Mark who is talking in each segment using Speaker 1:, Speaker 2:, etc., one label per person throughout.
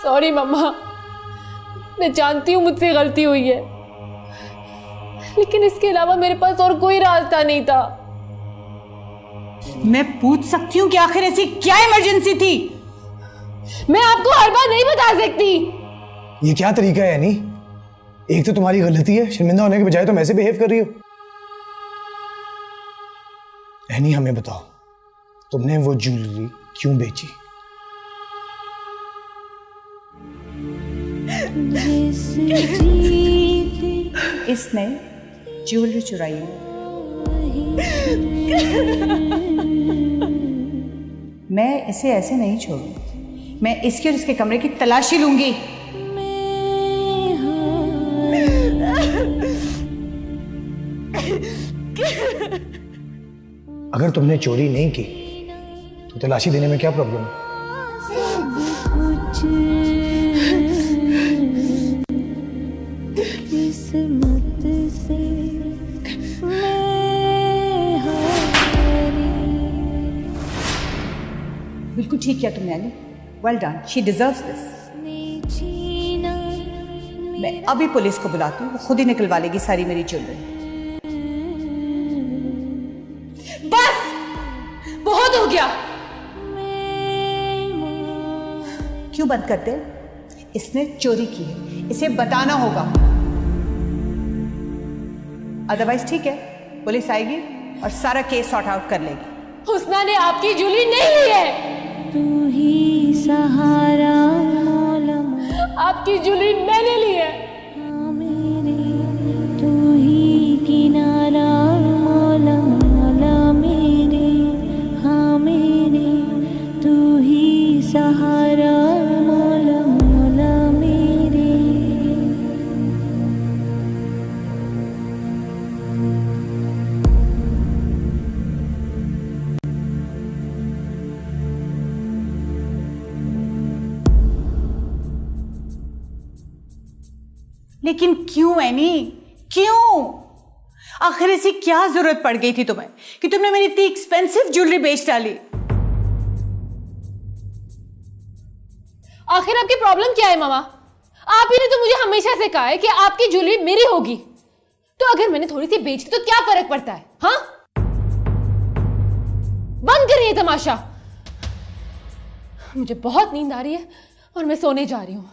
Speaker 1: Sorry मम्मा, मैं जानती हूँ मुझसे गलती हुई है, लेकिन इसके अलावा मेरे पास और कोई रास्ता नहीं था।
Speaker 2: मैं पूछ सकती हूँ कि आखिर ऐसी क्या इमरजेंसी थी?
Speaker 1: मैं आपको हर बात नहीं बता सकती।
Speaker 3: ये क्या तरीका है यानी? एक तो तुम्हारी गलती है, शर्मिंदा होने के बजाय तुम ऐसे बिहेव कर रही हो। एनी हमें बताओ, तुमने वो ज्वेलरी क्यों बेची?
Speaker 2: इसने ज्वेलरी चुराई है। मैं इसे ऐसे नहीं छोड़ूंगी। मैं इसके और इसके कमरे की तलाशी लूंगी।
Speaker 3: अगर तुमने चोरी नहीं की तो तलाशी देने में क्या प्रॉब्लम है?
Speaker 2: बिल्कुल ठीक किया तुमने Ali. Well done, she deserves this. मैं अभी पुलिस को बुलाती हूँ, वो खुद ही निकलवा लेगी सारी मेरी ज्वेलरी।
Speaker 1: बस बहुत हो गया।
Speaker 2: क्यों बंद करते? इसने चोरी की है, इसे बताना होगा। अदरवाइज ठीक है, पुलिस आएगी और सारा केस सॉर्ट आउट कर लेगी।
Speaker 1: हुस्ना ने आपकी ज्वेलरी नहीं ली है।
Speaker 4: तू ही सहारा मौला,
Speaker 1: आपकी ज्वेलरी मैंने ली है।
Speaker 4: हाँ मेरे, तू ही किनारा मौला मौला मेरे, हाँ मेरे, तू ही सहारा मौला मौला मेरे।
Speaker 2: लेकिन क्यों एनी, क्यों? आखिर ऐसी क्या जरूरत पड़ गई थी तुम्हें कि तुमने मेरी इतनी एक्सपेंसिव ज्वेलरी बेच डाली?
Speaker 1: आखिर आपकी प्रॉब्लम क्या है मामा? आप ही ने तो मुझे हमेशा से कहा है कि आपकी ज्वेलरी मेरी होगी, तो अगर मैंने थोड़ी सी बेची तो क्या फर्क पड़ता है? हाँ, बंद करिए तमाशा। मुझे बहुत नींद आ रही है और मैं सोने जा रही हूं।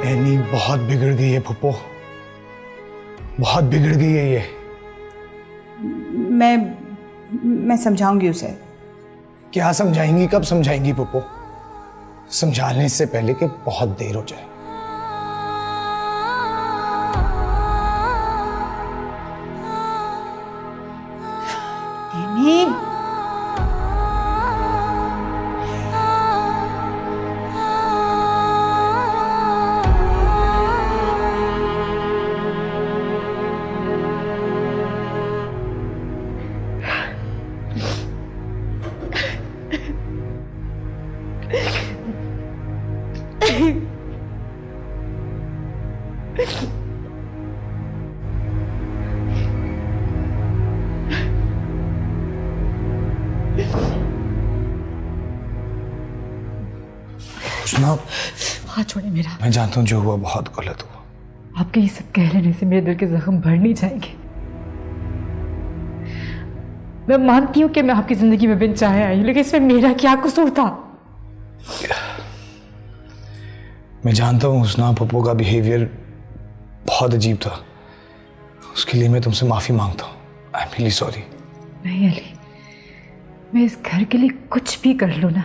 Speaker 3: एनी बहुत बिगड़ गई है फुप्पो, बहुत बिगड़ गई है ये।
Speaker 2: मैं समझाऊंगी उसे।
Speaker 3: क्या समझाएंगी, कब समझाएंगी पुप्पो? समझाने से पहले कि बहुत देर हो जाए।
Speaker 2: एनी,
Speaker 3: सुना,
Speaker 1: हाथ छोड़े मेरा।
Speaker 3: मैं जानता हूँ जो हुआ बहुत गलत हुआ।
Speaker 1: आपके ये सब कह लेने से मेरे दिल के जख्म भर नहीं जाएंगे। मैं मानती हूँ कि मैं आपकी जिंदगी में बिन चाहे आई, लेकिन इसमें मेरा क्या कसूर था?
Speaker 3: मैं जानता हूँ हुस्ना पप्पू का बिहेवियर बहुत अजीब था, उसके लिए मैं तुमसे माफी मांगता हूँ। I am really sorry.
Speaker 5: नहीं अली, मैं इस घर के लिए कुछ भी कर लूँ ना,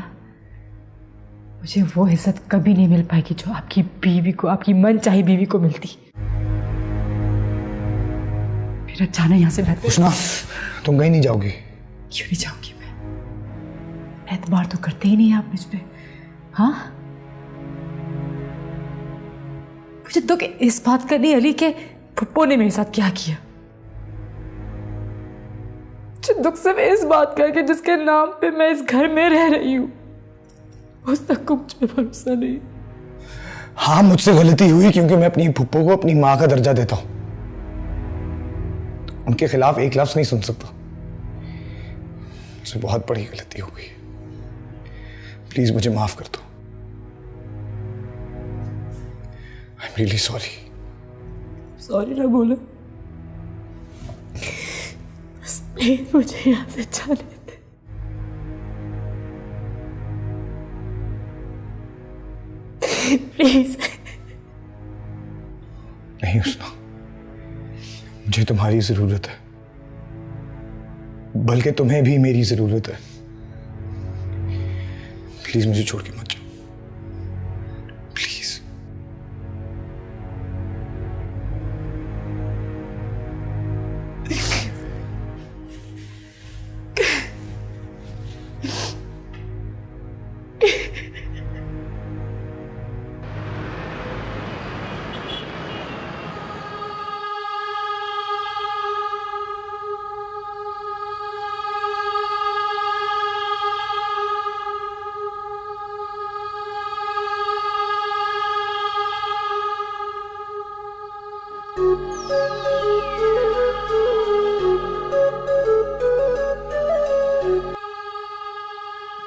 Speaker 5: मुझे वो इज्जत कभी नहीं मिल पाएगी जो आपकी बीवी को, आपकी मनचाही बीवी को मिलती। मेरा जाना यहाँ से बेहतर।
Speaker 3: उष्णा, तुम कहीं नहीं जाओगी?
Speaker 5: क्यों नहीं जाऊंगी मैं? एतबार तो करते ही नहीं आप मुझ पे। हाँ, मुझे दुख इस बात का नहीं अली के पप्पू ने मेरे साथ क्या किया। मुझे दुख सिर्फ इस बात का है कि जिसके नाम पे मैं इस घर में रह रही हूँ उस तक को मुझ पे भरोसा नहीं।
Speaker 3: हाँ, मुझसे गलती हुई क्योंकि मैं अपनी फुप्पो को अपनी माँ का दर्जा देता हूं। उनके खिलाफ एक लफ्ज नहीं सुन सकता। मुझसे बहुत बड़ी गलती हो गई। प्लीज मुझे माफ कर दो। I am really sorry.
Speaker 5: Sorry ना बोलो, बस प्लीज मुझे यहाँ से जाने दे। प्लीज।
Speaker 3: नहीं उष्णा, मुझे तुम्हारी जरूरत है, बल्कि तुम्हें भी मेरी जरूरत है। प्लीज मुझे छोड़ के मत जाओ, प्लीज।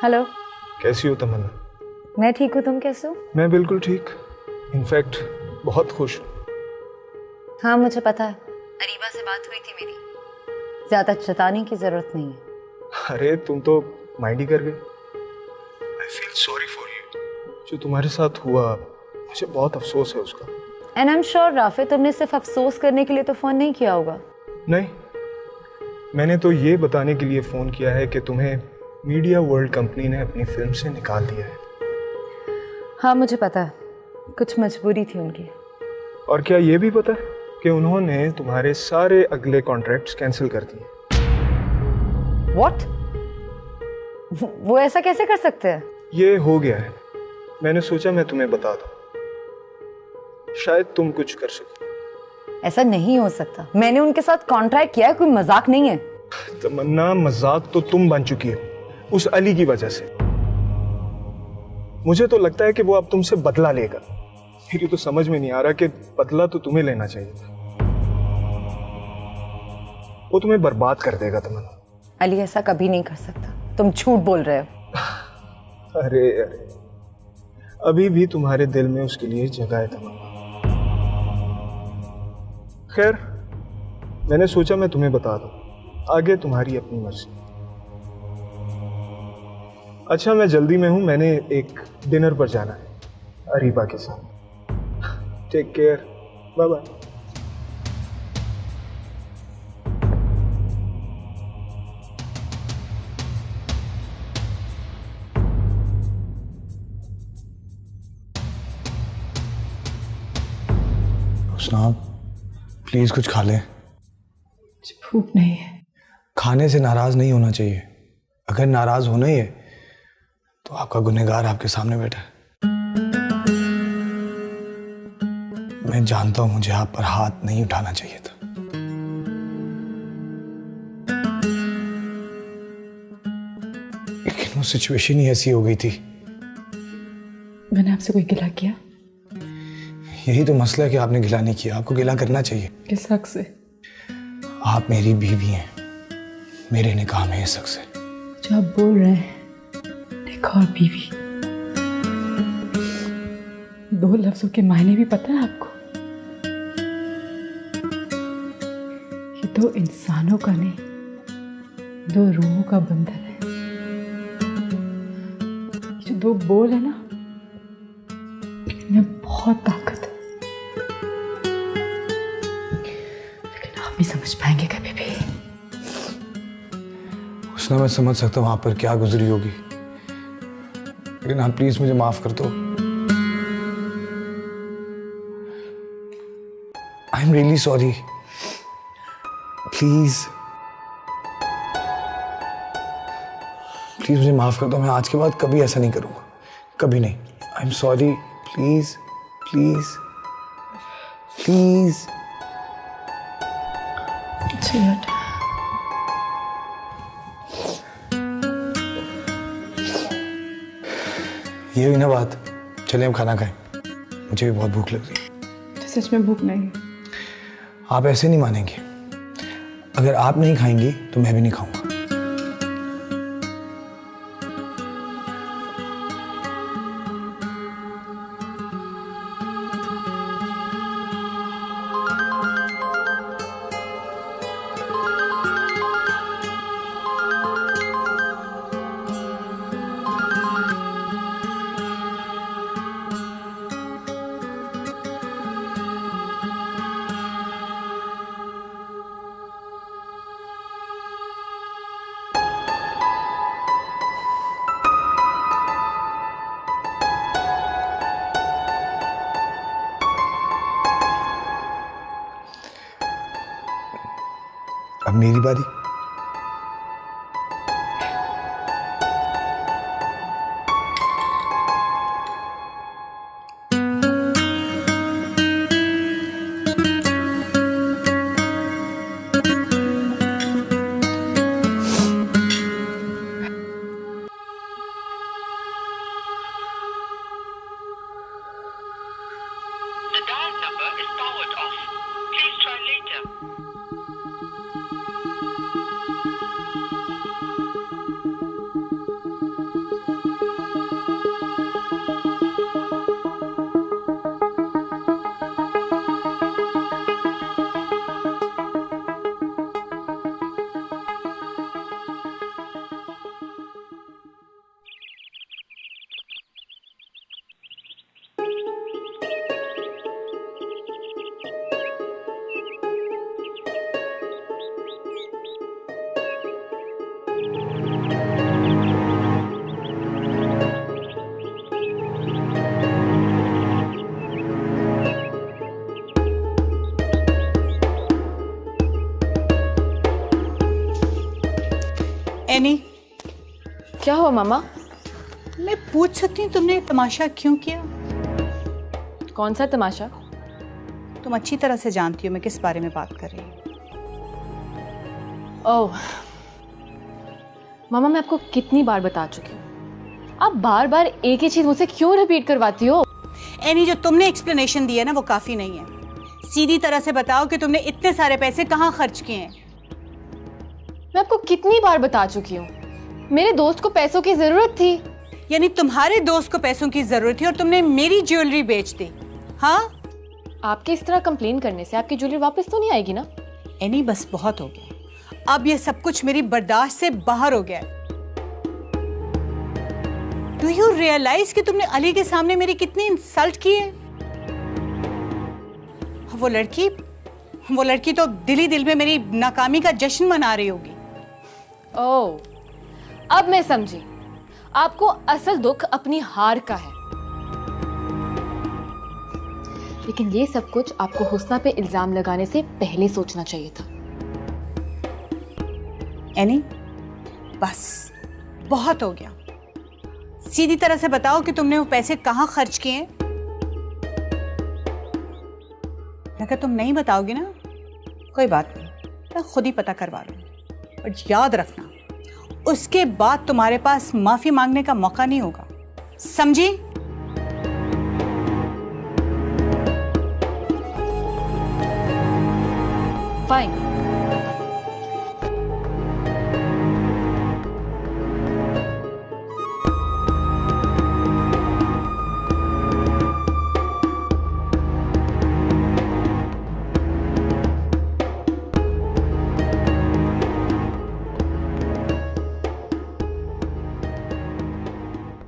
Speaker 6: हेलो,
Speaker 3: कैसी हो तमन्ना?
Speaker 6: मैं ठीक हूँ, तुम कैसे हो?
Speaker 3: मैं बिल्कुल ठीक, इनफैक्ट बहुत खुश हूँ।
Speaker 6: हाँ मुझे पता है, अरीबा से बात हुई थी मेरी, ज्यादा जताने की जरूरत नहीं है।
Speaker 3: अरे तुम तो माइंड ही कर गए। I feel sorry for you. जो तुम्हारे साथ हुआ मुझे बहुत अफसोस है उसका।
Speaker 6: And I am sure Rafe, तुमने सिर्फ अफसोस करने के लिए तो फोन नहीं किया होगा।
Speaker 3: नहीं, मैंने तो ये बताने के लिए फोन किया है कि तुम्हें मीडिया वर्ल्ड कंपनी ने अपनी फिल्म से निकाल दिया है।
Speaker 6: हाँ मुझे पता है, कुछ मजबूरी थी उनकी।
Speaker 3: और क्या ये भी पता है कि उन्होंने तुम्हारे सारे अगले कॉन्ट्रैक्ट्स कैंसिल कर दिए।
Speaker 6: व्हाट? वो ऐसा कैसे कर सकते हैं?
Speaker 3: ये हो गया है, मैंने सोचा मैं तुम्हें बता दूं, शायद तुम कुछ कर सको।
Speaker 6: ऐसा नहीं हो सकता, मैंने उनके साथ कॉन्ट्रैक्ट किया है, कोई मजाक नहीं है।
Speaker 3: तमन्ना, मजाक तो तुम बन चुकी हो उस अली की वजह से। मुझे तो लगता है कि वो अब तुमसे बदला लेगा। मेरी तो समझ में नहीं आ रहा कि बदला तो तुम्हें लेना चाहिए था। वो तुम्हें बर्बाद कर देगा तमन्ना।
Speaker 6: अली ऐसा कभी नहीं कर सकता, तुम झूठ बोल रहे हो।
Speaker 3: अरे अरे, अभी भी तुम्हारे दिल में उसके लिए जगह है तमन्ना। खैर, मैंने सोचा मैं तुम्हें बता दूं, आगे तुम्हारी अपनी मर्जी। अच्छा, मैं जल्दी में हूं, मैंने एक डिनर पर जाना है अरीबा के साथ। Take care, bye bye. उस्ताद, प्लीज कुछ खा लें।
Speaker 5: भूख नहीं है।
Speaker 3: खाने से नाराज नहीं होना चाहिए। अगर नाराज होना ही है तो आपका गुनहगार आपके सामने बैठा है। मैं जानता हूं मुझे आप पर हाथ नहीं उठाना चाहिए था, लेकिन वो सिचुएशन ही ऐसी हो गई थी।
Speaker 5: मैंने आपसे कोई गिला किया?
Speaker 3: यही तो मसला है कि आपने गिला नहीं किया। आपको गिला करना चाहिए।
Speaker 5: किस हक से?
Speaker 3: आप मेरी बीवी हैं, मेरे निकाह में इस हक से।
Speaker 5: जो आप बोल रहे हैं निकाह और बीवी, दो लफ्जों के मायने भी पता है आपको? ये दो इंसानों का नहीं, दो रूहों का बंधन है। ये जो दो बोल है ना, इनमें बहुत ताकत है, लेकिन आप नहीं समझ पाएंगे कभी भी।
Speaker 7: हुस्ना मैं समझ सकता हूँ वहां पर क्या गुजरी होगी, लेकिन आप प्लीज मुझे माफ कर दो। I am really sorry, please please मुझे माफ कर दो। मैं आज के बाद कभी ऐसा नहीं करूंगा, कभी नहीं। I am sorry, please please please. ये हुई ना बात, चलिए हम खाना खाएं, मुझे भी बहुत भूख लग रही है।
Speaker 5: सच में भूख नहीं है।
Speaker 7: आप ऐसे नहीं मानेंगे, अगर आप नहीं खाएंगी तो मैं भी नहीं खाऊंगा। अब मेरी बारी।
Speaker 8: The dial number is powered off. Please try later.
Speaker 2: Any,
Speaker 1: क्या हुआ मामा?
Speaker 2: मैं पूछ सकती हूँ तुमने तमाशा क्यों किया?
Speaker 1: कौन सा तमाशा?
Speaker 2: तुम अच्छी तरह से जानती हो मैं किस बारे में बात कर रही हूँ।
Speaker 1: ओह मामा, मैं आपको कितनी बार बता चुकी हूँ, आप बार बार एक ही चीज मुझसे क्यों रिपीट करवाती हो?
Speaker 2: एनी, जो तुमने एक्सप्लेनेशन दिया ना वो काफी नहीं है। सीधी तरह से बताओ कि तुमने इतने सारे पैसे कहाँ खर्च किए हैं।
Speaker 1: मैं आपको कितनी बार बता चुकी हूँ, मेरे दोस्त को पैसों की जरूरत थी।
Speaker 2: यानी तुम्हारे दोस्त को पैसों की जरूरत थी और तुमने मेरी ज्वेलरी बेच दी? हाँ,
Speaker 1: आपके इस तरह कंप्लेन करने से आपकी ज्वेलरी वापस तो नहीं आएगी ना?
Speaker 2: एनी, बस बहुत हो गया। अब ये सब कुछ मेरी बर्दाश्त से बाहर हो गया। डू यू रियलाइज कि तुमने अली के सामने मेरी कितनी इंसल्ट की है? वो लड़की तो दिल ही दिल में मेरी नाकामी का जश्न मना रही होगी।
Speaker 1: ओह, अब मैं समझी, आपको असल दुख अपनी हार का है। लेकिन ये सब कुछ आपको हुस्ना पे इल्जाम लगाने से पहले सोचना चाहिए था।
Speaker 2: एनी, बस बहुत हो गया। सीधी तरह से बताओ कि तुमने वो पैसे कहाँ खर्च किए हैं। अगर तुम नहीं बताओगी ना, कोई बात नहीं, मैं खुद ही पता करवा लूंगी। और याद रखना, उसके बाद तुम्हारे पास माफी मांगने का मौका नहीं होगा, समझी?
Speaker 1: फाइन।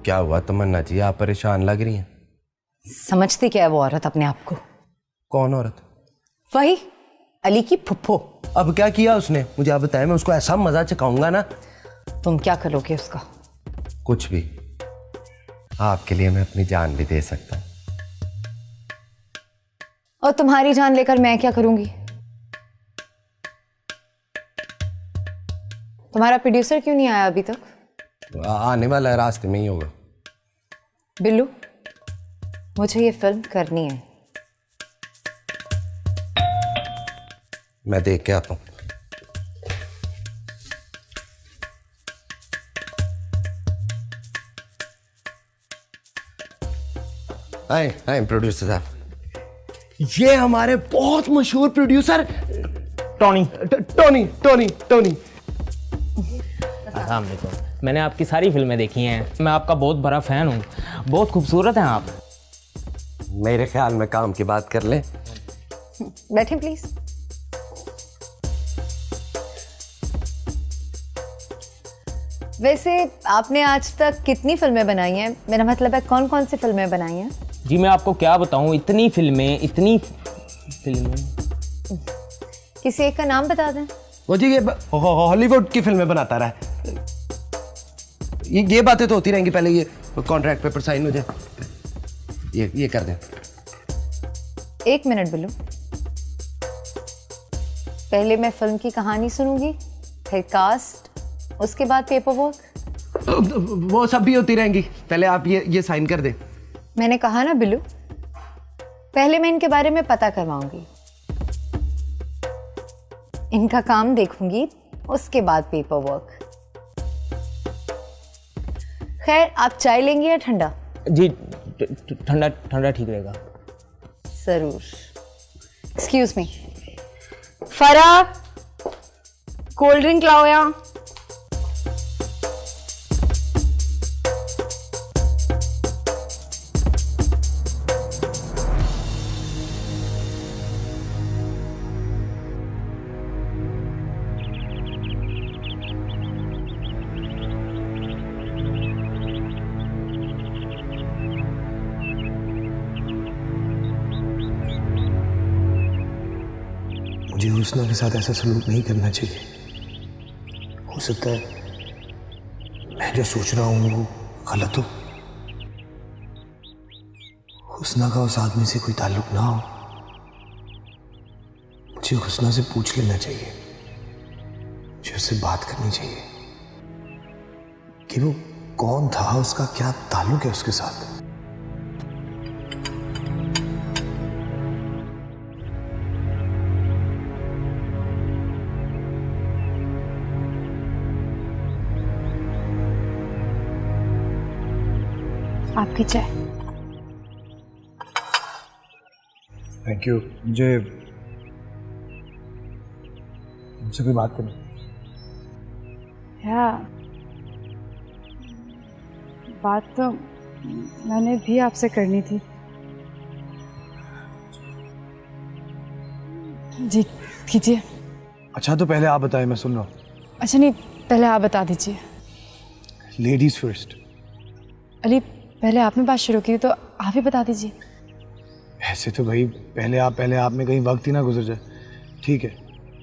Speaker 9: क्या हुआ तमन्ना जी, आप परेशान लग रही हैं?
Speaker 6: समझती क्या है वो औरत अपने आप को?
Speaker 9: कौन औरत?
Speaker 6: वही अली की फुप्पो।
Speaker 9: अब क्या किया उसने, मुझे आप बताएं, मैं उसको ऐसा मजा चखाऊंगा ना।
Speaker 6: तुम क्या करोगे उसका?
Speaker 9: कुछ भी। आपके लिए मैं अपनी जान भी दे सकता हूँ।
Speaker 6: और तुम्हारी जान लेकर मैं क्या करूंगी? तुम्हारा प्रोड्यूसर क्यों नहीं आया अभी तक?
Speaker 9: आने वाला है, रास्ते में ही होगा।
Speaker 6: बिल्लू, मुझे ये फिल्म करनी है।
Speaker 9: मैं देख के आता हूँ। आए प्रोड्यूसर साहब। ये हमारे बहुत मशहूर producer
Speaker 10: Tony.
Speaker 9: Tony Tony Tony.
Speaker 10: अस्सलाम वालेकुम। मैंने आपकी सारी फिल्में देखी हैं, मैं आपका बहुत बड़ा फैन हूँ। बहुत खूबसूरत हैं आप।
Speaker 9: मेरे ख्याल में काम की बात कर लें।
Speaker 6: बैठे प्लीज। वैसे आपने आज तक कितनी फिल्में बनाई हैं? मेरा मतलब है कौन कौन सी फिल्में बनाई हैं?
Speaker 10: जी मैं आपको क्या बताऊँ, इतनी फिल्में।
Speaker 6: किसी एक का नाम बता दें।
Speaker 9: वो जी ये हॉलीवुड की फिल्में बनाता रहा है। ये बातें तो होती रहेंगी, पहले ये कॉन्ट्रैक्ट पेपर साइन हो जाए। ये कर दें।
Speaker 6: 1 मिनट बिल्लू। पहले मैं फिल्म की कहानी सुनूंगी, फिर कास्ट, उसके बाद पेपर वर्क।
Speaker 9: वो सब भी होती रहेंगी, पहले आप ये साइन कर दें।
Speaker 6: मैंने कहा ना बिल्लू, पहले मैं इनके बारे में पता करवाऊंगी, इनका काम देखूंगी, उसके बाद पेपर वर्क। खैर, आप चाय लेंगे या ठंडा?
Speaker 10: जी ठंडा ठंडा ठीक रहेगा।
Speaker 6: जरूर। एक्सक्यूज मी, फरा, कोल्ड ड्रिंक लाओ यहाँ।
Speaker 7: मुझे हुस्ना के साथ ऐसा सलूक नहीं करना चाहिए। हो सकता है मैं जो सोच रहा हूँ वो गलत हो। हुस्ना का उस आदमी से कोई ताल्लुक ना हो। मुझे हुस्ना से पूछ लेना चाहिए, मुझे उससे बात करनी चाहिए कि वो कौन था, उसका क्या ताल्लुक है उसके साथ।
Speaker 5: आपकी चाय।
Speaker 7: Thank you. मुझे मुझसे कोई बात करनी।
Speaker 5: क्या बात तो मैंने भी आपसे करनी थी। जी कीजिए।
Speaker 7: अच्छा तो पहले आप बताएं, मैं सुन रहा हूँ।
Speaker 5: अच्छा नहीं, पहले आप बता दीजिए।
Speaker 7: Ladies first.
Speaker 5: अली, पहले आपने बात शुरू की तो आप ही बता दीजिए।
Speaker 7: ऐसे तो भाई पहले आप में कहीं वक्त ही ना गुजर जाए। ठीक है,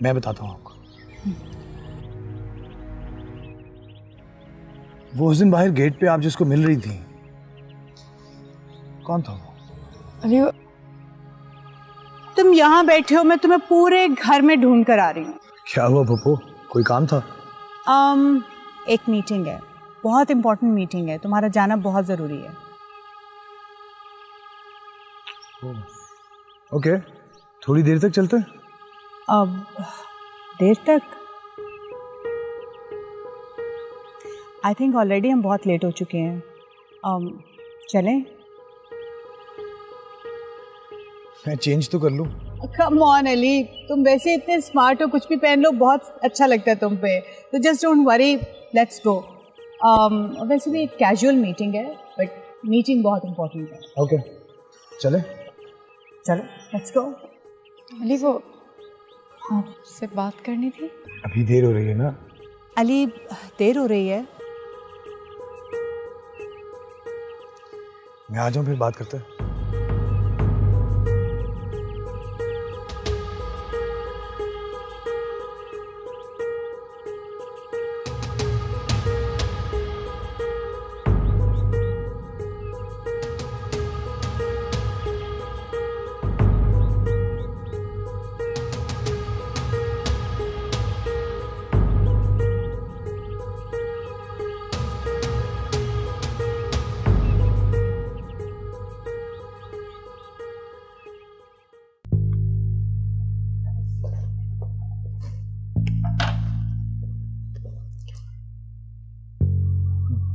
Speaker 7: मैं बताता हूँ आपको। वो उस दिन बाहर गेट पे आप जिसको मिल रही थी, कौन था वो?
Speaker 5: अली,
Speaker 2: तुम यहाँ बैठे हो, मैं तुम्हें पूरे घर में ढूंढ कर आ रही हूँ।
Speaker 7: क्या हुआ पप्पू, कोई काम था?
Speaker 2: एक मीटिंग है, बहुत इंपॉर्टेंट मीटिंग है, तुम्हारा जाना बहुत ज़रूरी है।
Speaker 7: ओके, थोड़ी देर तक चलते हैं।
Speaker 2: अब देर तक? आई थिंक ऑलरेडी हम बहुत लेट हो चुके हैं। चलें?
Speaker 7: मैं चेंज तो कर लूँ।
Speaker 2: कम ऑन अली, तुम वैसे इतने स्मार्ट हो, कुछ भी पहन लो, बहुत अच्छा लगता है तुम पे। तो just don't worry, let's go. वैसे भी एक कैजुअल मीटिंग है, बट मीटिंग बहुत इम्पोर्टेंट है।
Speaker 7: ओके, चले?
Speaker 2: चलो, लेट्स गो।
Speaker 5: अली, वो आपसे बात करनी थी।
Speaker 7: अभी देर हो रही है ना?
Speaker 2: अली, देर हो रही है।
Speaker 7: मैं आ जाऊँ फिर बात करते हैं।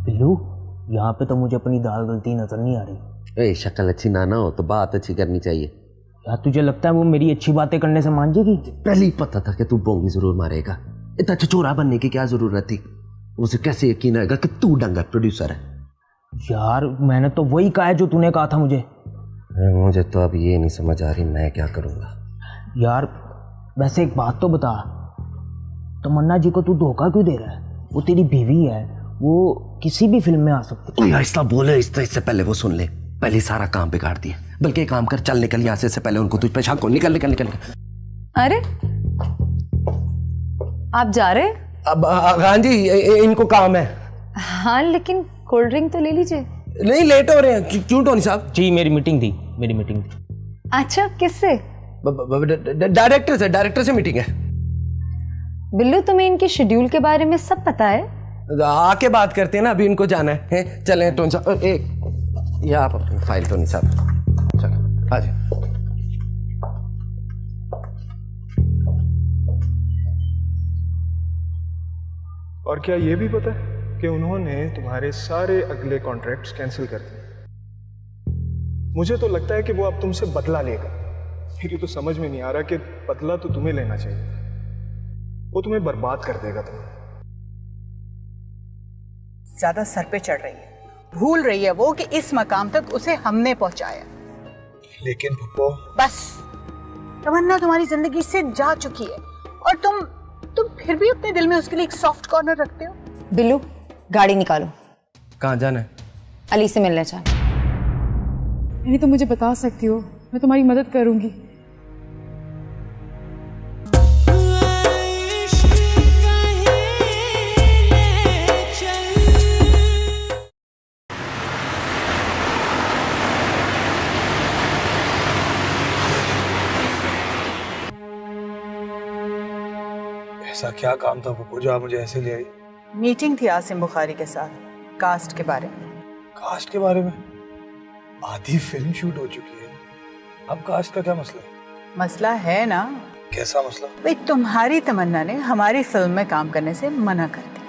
Speaker 10: बिल्लू, यहाँ पे तो मुझे अपनी दाल गलती नजर नहीं आ रही।
Speaker 9: शक्ल अच्छी ना हो तो बात अच्छी करनी चाहिए
Speaker 10: यार, तुझे लगता है वो मेरी अच्छी बातें करने से मान जाएगी?
Speaker 9: पहले ही पता था कि तू बोंगी जरूर मारेगा, इतना चचोरा बनने की क्या जरूरत थी। उसे कैसे यकीन आएगा कि तू डंगा प्रोड्यूसर है।
Speaker 10: यार मैंने तो वही कहा है जो तूने कहा था मुझे।
Speaker 9: मुझे तो अब ये नहीं समझ आ रही मैं क्या करूंगा।
Speaker 10: यार वैसे एक बात तो बता, तमन्ना जी को तू धोखा क्यों दे रहा है? वो तेरी बीवी है, वो किसी भी फिल्म में आ सकती है।
Speaker 9: ऐसा बोले, इससे पहले वो सुन ले। पहले सारा काम बिगाड़ दिया। बल्कि एक काम कर, चल निकल यहाँ से पहले उनको तुझ पे शक हो। निकल निकल निकल।
Speaker 6: अरे आप जा रहे?
Speaker 9: अब हाँ जी, इनको काम है।
Speaker 6: हाँ लेकिन कोल्ड ड्रिंक तो ले लीजिए।
Speaker 9: नहीं, लेट हो रहे हैं। क्यों टोनी साहब?
Speaker 10: जी मेरी मीटिंग थी।
Speaker 6: अच्छा, किससे?
Speaker 9: डायरेक्टर से मीटिंग है।
Speaker 6: बिल्लू, तुम्हें इनके शेड्यूल के बारे में सब पता है?
Speaker 9: आके बात करते हैं ना, अभी इनको जाना है। चले टोनी साहब, एक या आप अपनी फाइल टोनी साहब चलो आ जाए।
Speaker 3: और क्या ये भी पता है कि उन्होंने तुम्हारे सारे अगले कॉन्ट्रैक्ट्स कैंसिल कर दिए? मुझे तो लगता है कि वो अब तुमसे बदला लेगा। मेरी तो समझ में नहीं आ रहा कि बदला तो तुम्हें लेना चाहिए था। वो तुम्हें बर्बाद कर देगा। तुम्हें
Speaker 2: ज्यादा सर पे चढ़ रही है, भूल रही है वो कि इस मकाम तक उसे हमने पहुंचाया।
Speaker 3: लेकिन पुप्पो,
Speaker 2: बस तमन्ना तुम्हारी जिंदगी से जा चुकी है और तुम फिर भी अपने दिल में उसके लिए एक सॉफ्ट कॉर्नर रखते हो।
Speaker 6: बिल्लू, गाड़ी निकालो।
Speaker 9: कहाँ जाना है?
Speaker 6: अली से मिलने जाना।
Speaker 5: नहीं तो मुझे बता सकती हो, मैं तुम्हारी मदद करूंगी।
Speaker 3: ऐसा क्या काम था पप्पू जो आप मुझे ऐसे ले आई?
Speaker 2: मीटिंग थी आसिम बुखारी के साथ, कास्ट के बारे में।
Speaker 3: कास्ट के बारे में? आधी फिल्म शूट हो चुकी है, अब कास्ट का क्या मसला है?
Speaker 2: मसला है ना।
Speaker 3: कैसा मसला?
Speaker 2: भाई तुम्हारी तमन्ना ने हमारी फिल्म में काम करने से मना कर दिया।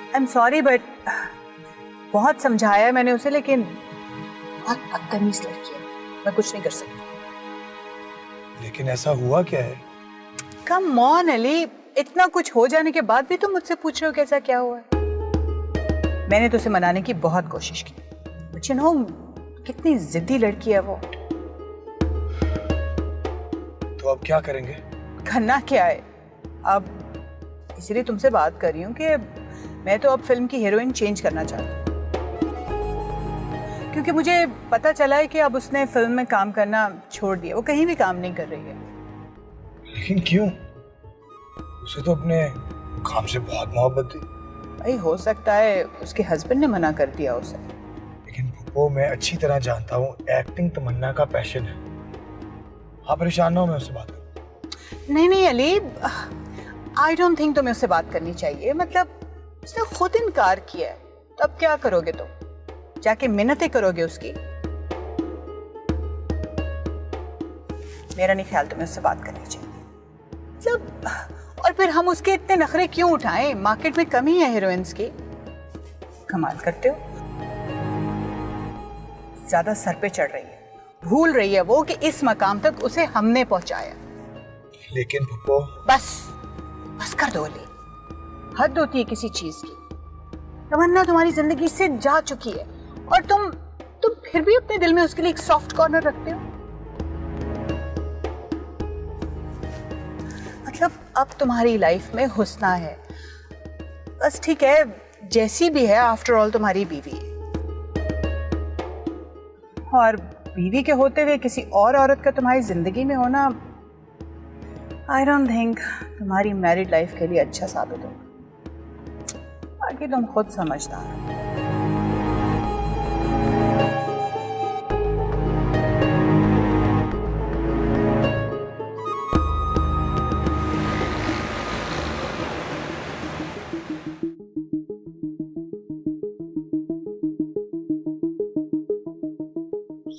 Speaker 2: आई एम सॉरी बट बहुत समझाया मैंने उसे, लेकिन बहुत बदतमीज लड़की है, मैं कुछ नहीं कर सकती।
Speaker 3: लेकिन ऐसा हुआ क्या है?
Speaker 2: कम ऑन अली, इतना कुछ हो जाने के बाद भी तुम मुझसे पूछ रहे हो कैसा क्या हुआ है? मैंने तो उसे मनाने की बहुत कोशिश की, बट यू नो कितनी जिद्दी लड़की है वो।
Speaker 3: तो अब क्या करेंगे?
Speaker 2: करना क्या है अब, इसीलिए तुमसे बात कर रही हूँ कि मैं तो अब फिल्म की हीरोइन चेंज करना चाहती हूँ, क्योंकि मुझे पता चला है कि अब उसने फिल्म में काम करना छोड़ दिया, वो कहीं भी काम नहीं कर रही है।
Speaker 3: लेकिन क्यों? उसे तो अपने काम से बहुत मोहब्बत थी।
Speaker 2: भाई हो सकता है उसके हस्बैंड ने मना कर दिया उसे।
Speaker 3: लेकिन वो मैं अच्छी तरह जानता हूँ, एक्टिंग तमन्ना का पैशन है। आप परेशान ना हो, मैं उससे बात करूँ।
Speaker 2: नहीं अली, आई डोंट थिंक तुम्हें उससे बात करनी चाहिए। मतलब उसने खुद इनकार किया है, तो अब क्या करोगे तुम? जाके मिन्नतें करोगे उसकी? मेरा नहीं ख्याल तुम्हें उससे बात करनी चाहिए। मतलब और फिर हम उसके इतने नखरे क्यों उठाएं? मार्केट में कमी है हीरोइंस की। कमाल करते हो, ज्यादा सर पे चढ़ रही है, भूल रही है वो कि इस मकाम तक उसे हमने पहुंचाया।
Speaker 3: लेकिन पुप्पो,
Speaker 2: बस कर दो अली, हद होती है किसी चीज की। तमन्ना तुम्हारी जिंदगी से जा चुकी है और तुम फिर भी अपने दिल में उसके लिए एक सॉफ्ट कॉर्नर रखते हो। मतलब अब तुम्हारी लाइफ में हुस्ना है, बस ठीक है जैसी भी है, आफ्टर ऑल तुम्हारी बीवी है, और बीवी के होते हुए किसी और औरत का तुम्हारी जिंदगी में होना आई डोंट थिंक तुम्हारी मैरिड लाइफ के लिए अच्छा साबित होगा। बाकी तुम खुद समझदार हो।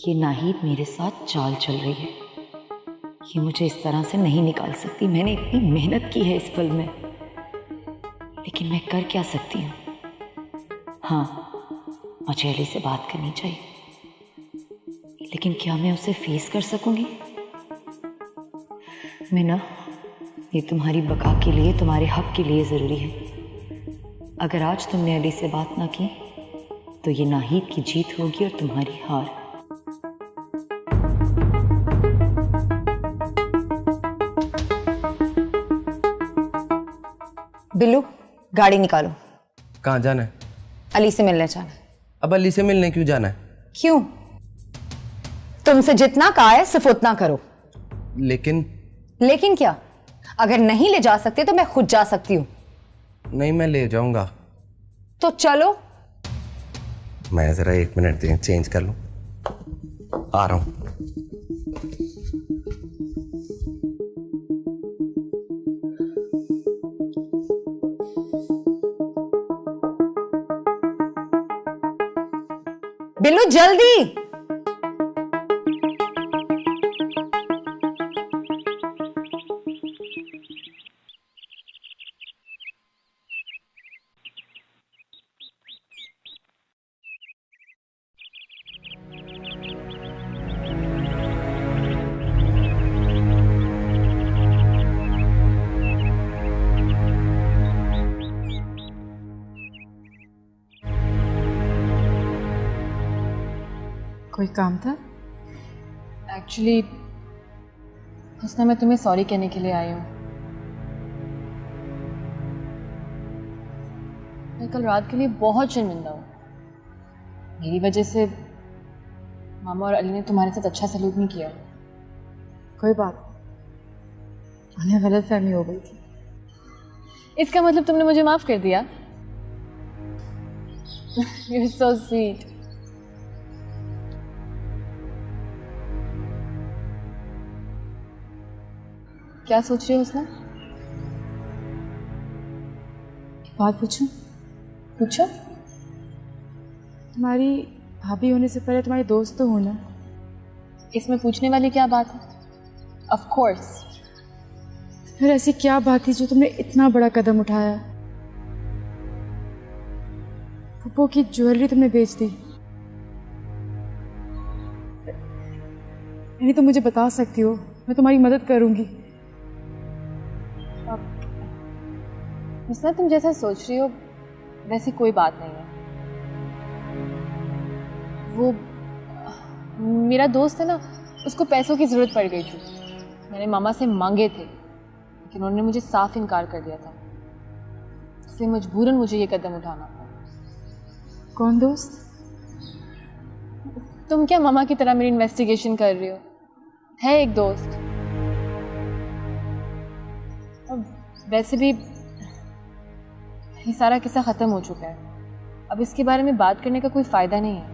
Speaker 6: ये नाहिद मेरे साथ चाल चल रही है। ये मुझे इस तरह से नहीं निकाल सकती। मैंने इतनी मेहनत की है इस फिल्म में, लेकिन मैं कर क्या सकती हूँ? हाँ, मुझे अली से बात करनी चाहिए, लेकिन क्या मैं उसे फेस कर सकूंगी? मीना, ये तुम्हारी बका के लिए, तुम्हारे हक के लिए ज़रूरी है। अगर आज तुमने अली से बात ना की तो ये नाहिद की जीत होगी और तुम्हारी हार। बिल्लू, गाड़ी निकालो।
Speaker 9: कहाँ जाना है?
Speaker 6: अली से मिलने जाना है।
Speaker 9: अब अली से मिलने क्यों जाना है?
Speaker 6: क्यों? तुमसे जितना कहा है सिर्फ उतना करो।
Speaker 9: लेकिन
Speaker 6: क्या? अगर नहीं ले जा सकते तो मैं खुद जा सकती हूँ।
Speaker 9: नहीं, मैं ले जाऊंगा।
Speaker 6: तो चलो।
Speaker 9: मैं जरा 1 मिनट दे, चेंज कर लूं, आ रहा हूं।
Speaker 6: बिल्लू जल्दी।
Speaker 5: कोई काम था?
Speaker 1: एक्चुअली हुस्ना, मैं तुम्हें सॉरी कहने के लिए आई हूँ। मैं कल रात के लिए बहुत शर्मिंदा हूँ। मेरी वजह से मामा और अली ने तुम्हारे साथ अच्छा सलूक नहीं किया।
Speaker 5: कोई बात, उन्हें गलतफहमी हो गई थी।
Speaker 1: इसका मतलब तुमने मुझे माफ कर दिया? You're so sweet. क्या सोच रही हो हुस्ना?
Speaker 5: बात पूछूं?
Speaker 1: पूछो।
Speaker 5: तुम्हारी भाभी होने से पहले तुम्हारी दोस्त तो हो ना?
Speaker 1: इसमें पूछने वाली क्या बात है? Of course.
Speaker 5: फिर ऐसी क्या बात थी जो तुमने इतना बड़ा कदम उठाया? पप्पो की ज्वेलरी तुमने बेच दी। यानी तुम मुझे बता सकती हो, मैं तुम्हारी मदद करूंगी।
Speaker 1: हुस्ना, तुम जैसा सोच रही हो वैसी कोई बात नहीं है। वो मेरा दोस्त है ना, उसको पैसों की ज़रूरत पड़ गई थी। मैंने मामा से मांगे थे, लेकिन उन्होंने मुझे साफ इनकार कर दिया था। इसलिए मजबूरन मुझे ये कदम उठाना पड़ा।
Speaker 5: कौन दोस्त?
Speaker 1: तुम क्या मामा की तरह मेरी इन्वेस्टिगेशन कर रही हो? है एक दोस्त। अब वैसे भी ये सारा किस्सा ख़त्म हो चुका है। अब इसके बारे में बात करने का कोई फ़ायदा नहीं है।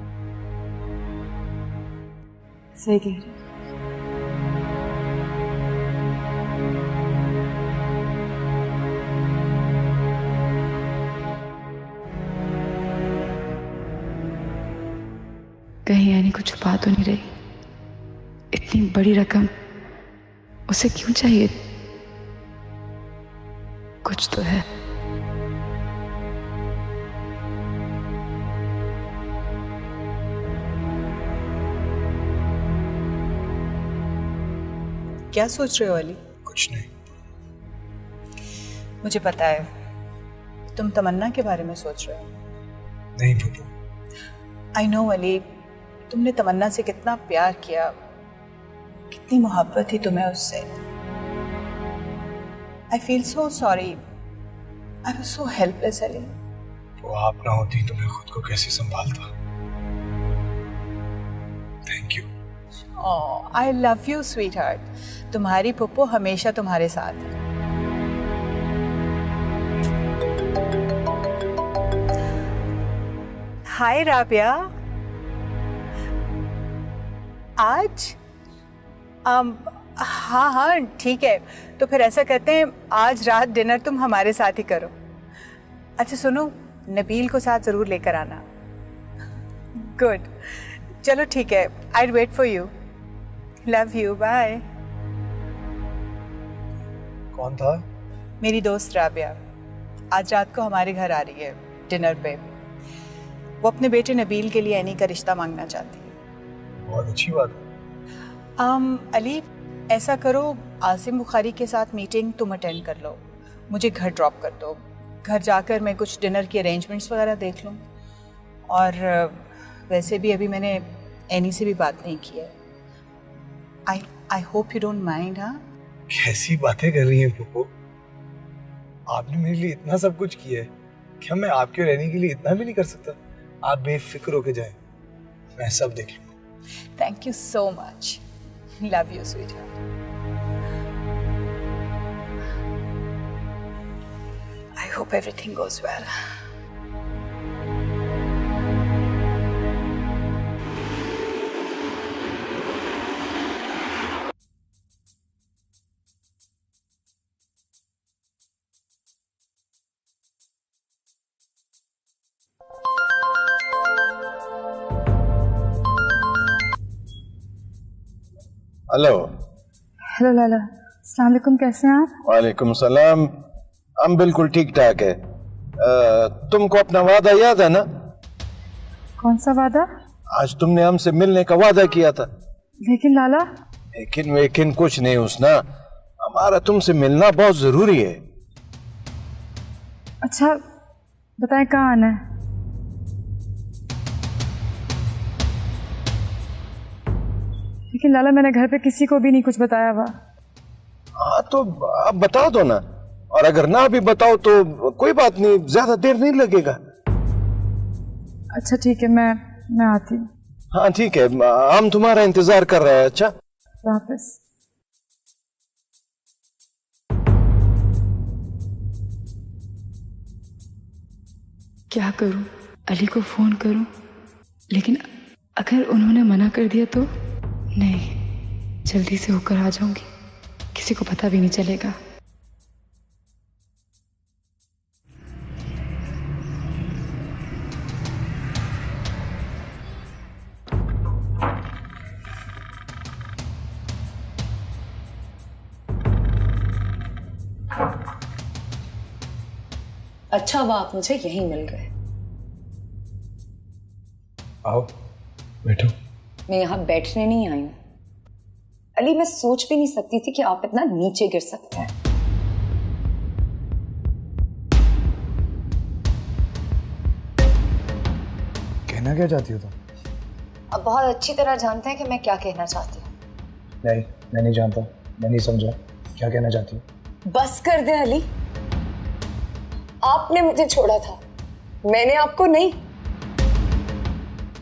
Speaker 5: सही कह रही। कहीं यानी कुछ छुपा तो नहीं रही? इतनी बड़ी रकम उसे क्यों चाहिए? कुछ तो है।
Speaker 2: क्या सोच रहे हो अली?
Speaker 7: कुछ नहीं।
Speaker 2: मुझे पता है तुम तमन्ना के बारे में सोच रहे हो।
Speaker 7: नहीं पप्पू।
Speaker 2: आई नो अली, तुमने तमन्ना से कितना प्यार किया, कितनी मोहब्बत थी तुम्हें उससे। I feel so sorry, I was so helpless Ali.
Speaker 7: वो आप ना होती तो मैं खुद को कैसे संभालता। Thank you.
Speaker 2: I love you sweet heart. तुम्हारी पुप्पो हमेशा तुम्हारे साथ है। हाय राबिया। आज हाँ हाँ ठीक है, तो फिर ऐसा करते हैं आज रात डिनर तुम हमारे साथ ही करो। अच्छा सुनो, नबील को साथ ज़रूर लेकर आना। गुड, चलो ठीक है, I wait for you. Love you, bye.
Speaker 7: कौन था?
Speaker 2: मेरी दोस्त राबिया आज रात को हमारे घर आ रही है डिनर पे। वो अपने बेटे नबील के लिए एनी का रिश्ता मांगना चाहती है।
Speaker 7: बहुत अच्छी बात है।
Speaker 2: अली, ऐसा करो, आसिम बुखारी के साथ मीटिंग तुम अटेंड कर लो, मुझे घर ड्रॉप कर दो। घर जाकर मैं कुछ डिनर की अरेंजमेंट्स वगैरह देख लूँ। और वैसे भी अभी मैंने एनी से भी बात नहीं की है। I hope you don't mind. हाँ,
Speaker 7: कैसी बातें कर रही हैं पुप्पो? आपने मेरे लिए इतना सब कुछ किया है, क्या मैं आपके रहने के लिए इतना भी नहीं कर सकता? आप बेफिक्र होके जाएं, मैं सब देख लूंगा।
Speaker 2: Thank you so much. Love you sweetheart. I hope everything goes well.
Speaker 11: Hello.
Speaker 5: Hello Lala, अस्सलाम वालेकुम, कैसे हैं आप?
Speaker 11: वालेकुम सलाम। हम बिल्कुल ठीक ठाक है। तुमको अपना वादा याद है ना?
Speaker 5: कौन सा वादा?
Speaker 11: आज तुमने हमसे मिलने का वादा किया था।
Speaker 5: लेकिन लाला।
Speaker 11: लेकिन कुछ नहीं हुस्ना, हमारा तुमसे मिलना बहुत जरूरी है।
Speaker 5: अच्छा बताएं कहाँ आना है? लेकिन लाला मैंने घर पे किसी को भी नहीं कुछ बताया हुआ।
Speaker 11: हाँ तो अब बता दो ना, और अगर ना भी बताओ तो कोई बात नहीं, ज्यादा देर नहीं लगेगा।
Speaker 5: अच्छा ठीक है, मैं आती हूँ।
Speaker 11: हाँ ठीक है, हम तुम्हारा इंतजार कर रहे हैं। अच्छा
Speaker 5: वापस। क्या करूं? अली को फोन करूं? लेकिन अगर उन्होंने मना कर दिया तो? नहीं, जल्दी से होकर आ जाऊंगी, किसी को पता भी नहीं चलेगा।
Speaker 6: अच्छा हुआ आप मुझे यहीं मिल गए।
Speaker 7: आओ बैठो।
Speaker 6: मैं यहाँ बैठने नहीं आई हूं अली, मैं सोच भी नहीं सकती थी कि आप इतना नीचे गिर सकते हैं।
Speaker 7: कहना क्या चाहती हो तुम?
Speaker 6: अब बहुत अच्छी तरह जानते हैं कि मैं क्या कहना चाहती हूँ।
Speaker 7: नहीं, मैं नहीं जानता, मैं नहीं समझा क्या कहना चाहती हो।
Speaker 6: बस कर दे अली, आपने मुझे छोड़ा था, मैंने आपको नहीं।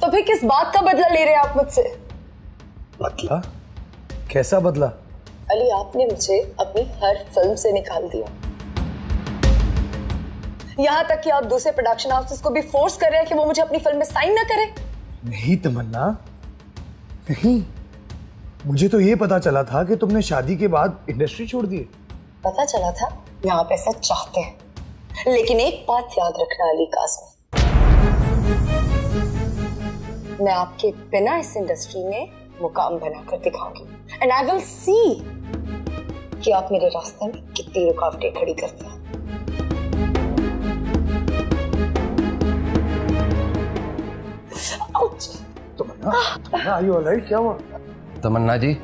Speaker 6: तो फिर किस बात का बदला ले रहे हैं आप मुझसे?
Speaker 7: बदला? कैसा बदला?
Speaker 6: अली आपने मुझे अपनी हर फिल्म से निकाल दिया, यहां तक कि आप दूसरे प्रोडक्शन हाउसेस को भी फोर्स कर रहे हैं कि वो मुझे अपनी फिल्म में साइन ना करे।
Speaker 7: नहीं तमन्ना, नहीं, मुझे तो ये पता चला था कि तुमने शादी के बाद इंडस्ट्री छोड़ दी।
Speaker 6: पता चला था, यहाँ पे ऐसा चाहते हैं, लेकिन एक बात याद रखना अली काज़मी, मैं आपके बिना इस इंडस्ट्री में मुकाम बनाकर दिखाऊंगी, एंड आई विल सी कि आप मेरे रास्ते में कितनी रुकावटें खड़ी करते हैं।
Speaker 7: तमन्ना, आर यू ऑलराइट? क्या हुआ?
Speaker 9: तमन्ना जी,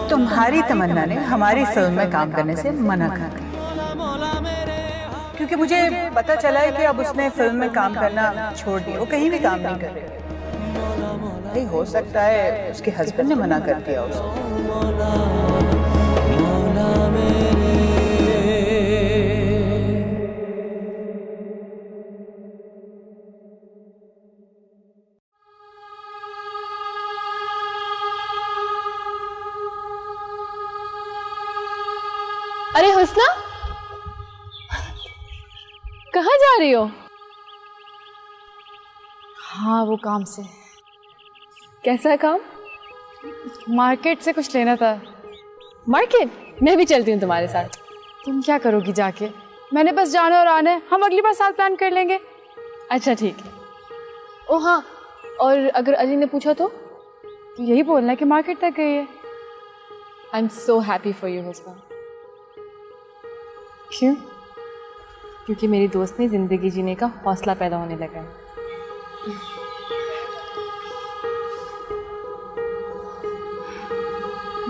Speaker 2: तुम्हारी तमन्ना ने हमारी फिल्म में काम करने से मना कर दिया, क्योंकि मुझे पता चला है कि अब उसने फिल्म में काम करना छोड़ दिया, वो कहीं भी काम नहीं कर रही। भाई हो सकता है उसके हस्बैंड ने मना कर दिया उसको।
Speaker 1: अरे हुस्ना, कहाँ जा रही हो?
Speaker 5: हाँ, वो काम से।
Speaker 1: कैसा काम?
Speaker 5: मार्केट से कुछ लेना था।
Speaker 1: मार्केट? मैं भी चलती हूँ तुम्हारे साथ।
Speaker 5: तुम क्या करोगी जाके? मैंने बस जाना और आना है, हम अगली बार साथ प्लान कर लेंगे।
Speaker 1: अच्छा ठीक है। ओ हाँ, और अगर अली ने पूछा तो
Speaker 5: यही बोलना है कि मार्केट तक गई है।
Speaker 1: I am so happy for you Husna.
Speaker 5: क्यों?
Speaker 1: क्योंकि मेरी दोस्त में जिंदगी जीने का हौसला पैदा होने लगा है।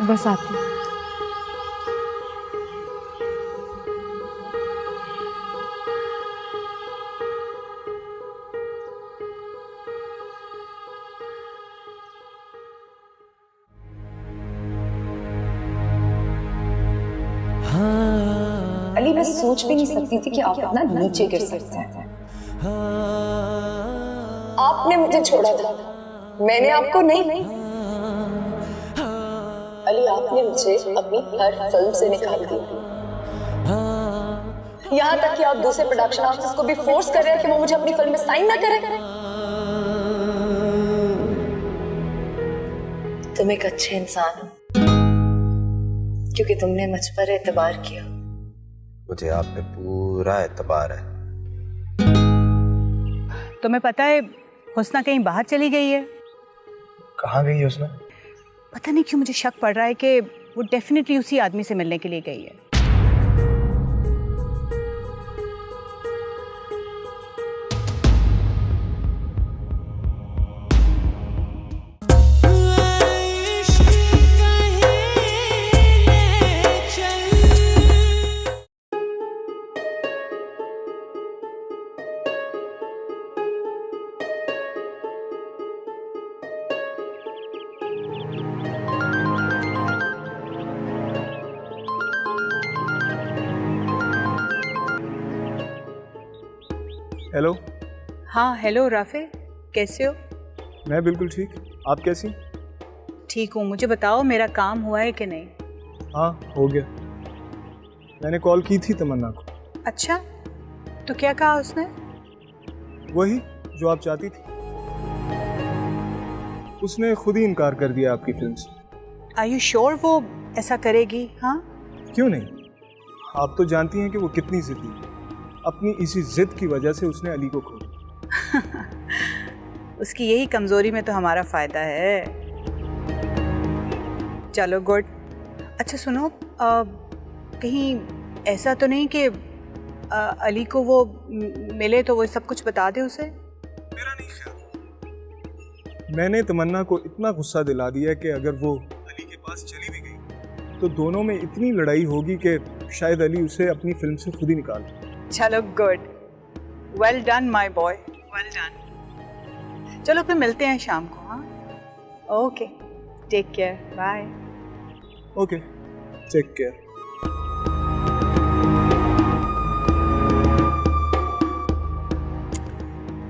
Speaker 5: बस आती हूँ।
Speaker 6: अली, मैं सोच भी नहीं सकती थी कि आप इतना नीचे गिर सकते हैं। आपने मुझे छोड़ा था, मैंने आपको नहीं। अली, आपने मुझे अपनी हर फिल्म से निकाल दिया। यहाँ तक कि आप दूसरे प्रोडक्शन हाउसेस को भी फोर्स कर रहे हैं कि वो मुझे अपनी फिल्म में साइन ना करें। तुम एक अच्छे इंसान हो क्योंकि तुमने मुझ पर एतबार किया।
Speaker 11: मुझे आप पे पूरा एतबार है।
Speaker 2: तुम्हें पता है हुस्ना कहीं बाहर चली गई है?
Speaker 7: कहाँ गई है उसने?
Speaker 2: पता नहीं क्यों मुझे शक पड़ रहा है कि वो डेफिनेटली उसी आदमी से मिलने के लिए गई है।
Speaker 3: हेलो।
Speaker 2: हाँ हेलो राफे, कैसे हो?
Speaker 3: मैं बिल्कुल ठीक, आप कैसी?
Speaker 2: ठीक हूँ। मुझे बताओ मेरा काम हुआ है कि नहीं?
Speaker 3: हाँ हो गया, मैंने कॉल की थी तमन्ना को।
Speaker 2: अच्छा, तो क्या कहा उसने?
Speaker 3: वही जो आप चाहती थी, उसने खुद ही इनकार कर दिया आपकी फिल्म से।
Speaker 2: आर यू श्योर वो ऐसा करेगी? हाँ
Speaker 3: क्यों नहीं, आप तो जानती हैं कि वो कितनी जिद्दी है। अपनी इसी जिद की वजह से उसने अली को खोया।
Speaker 2: उसकी यही कमजोरी में तो हमारा फायदा है। चलो गुड। अच्छा सुनो, कहीं ऐसा तो नहीं कि अली को वो मिले तो वो सब कुछ बता दे उसे?
Speaker 3: मेरा नहीं ख्याल। मैंने तमन्ना को इतना गुस्सा दिला दिया कि अगर वो अली के पास चली भी गई तो दोनों में इतनी लड़ाई होगी कि शायद अली उसे अपनी फिल्म से खुद ही निकाल दे।
Speaker 2: चलो good, well done my boy, well done. चलो फिर मिलते हैं शाम को। हाँ okay, take care, bye.
Speaker 3: Okay, take care.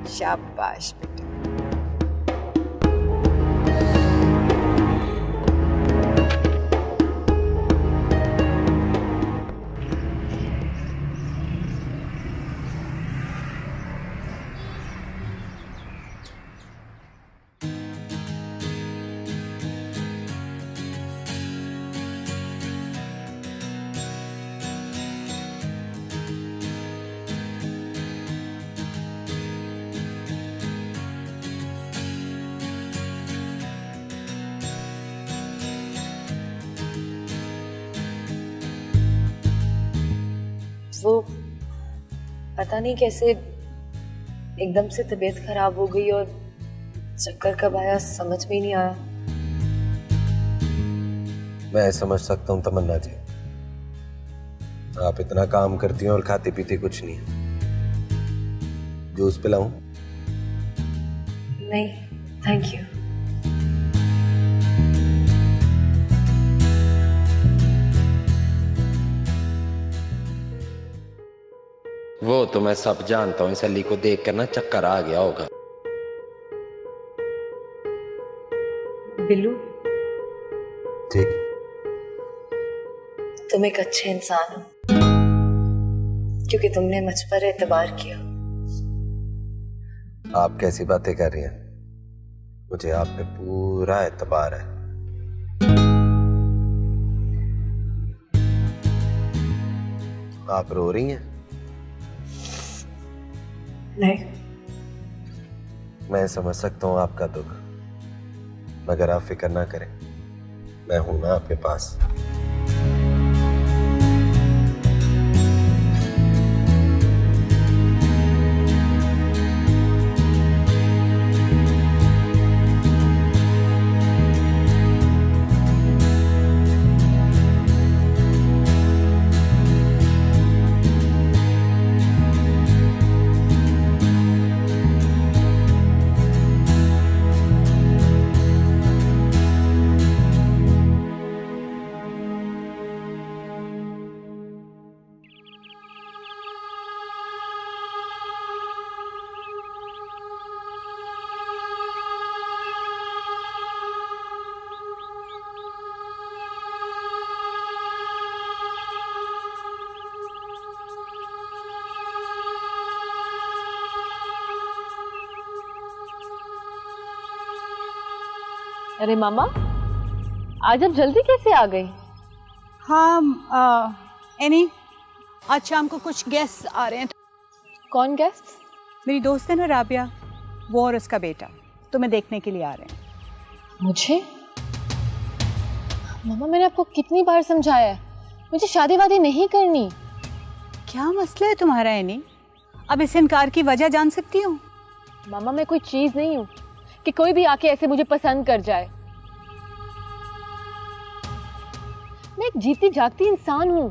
Speaker 2: शाबाश बेटा।
Speaker 6: वो पता नहीं कैसे एकदम से तबीयत खराब हो गई और चक्कर कब आया समझ में ही नहीं आया।
Speaker 11: मैं समझ सकता हूँ तमन्ना जी, आप इतना काम करती हैं और खाती पीती कुछ नहीं। जूस पिलाऊं?
Speaker 6: नहीं थैंक यू।
Speaker 9: वो तो मैं सब जानता हूँ, इस अली को देख कर ना चक्कर आ गया होगा।
Speaker 6: बिल्लू
Speaker 11: ठीक,
Speaker 6: तुम एक अच्छे इंसान हो क्योंकि तुमने मुझ पर एतबार किया।
Speaker 11: आप कैसी बातें कर रही हैं? मुझे आप पे पूरा एतबार है। आप रो रही हैं?
Speaker 6: नहीं।
Speaker 11: मैं समझ सकता हूं आपका दुख, मगर आप फिक्र ना करें, मैं हूं ना आपके पास।
Speaker 1: अरे मामा, आज आप जल्दी कैसे आ गई?
Speaker 2: हाँ एनी, आज शाम को कुछ गेस्ट आ रहे हैं।
Speaker 1: कौन गेस्ट?
Speaker 2: मेरी दोस्त है ना राबिया, वो और उसका बेटा तुम्हें देखने के लिए आ रहे हैं।
Speaker 1: मुझे? मामा, मैंने आपको कितनी बार समझाया है, मुझे शादी वादी नहीं करनी।
Speaker 2: क्या मसला है तुम्हारा एनी? अब इस इनकार की वजह जान सकती हूँ?
Speaker 1: मामा, मैं कोई चीज नहीं हूँ कि कोई भी आके ऐसे मुझे पसंद कर जाए। मैं एक जीती जागती इंसान हूँ।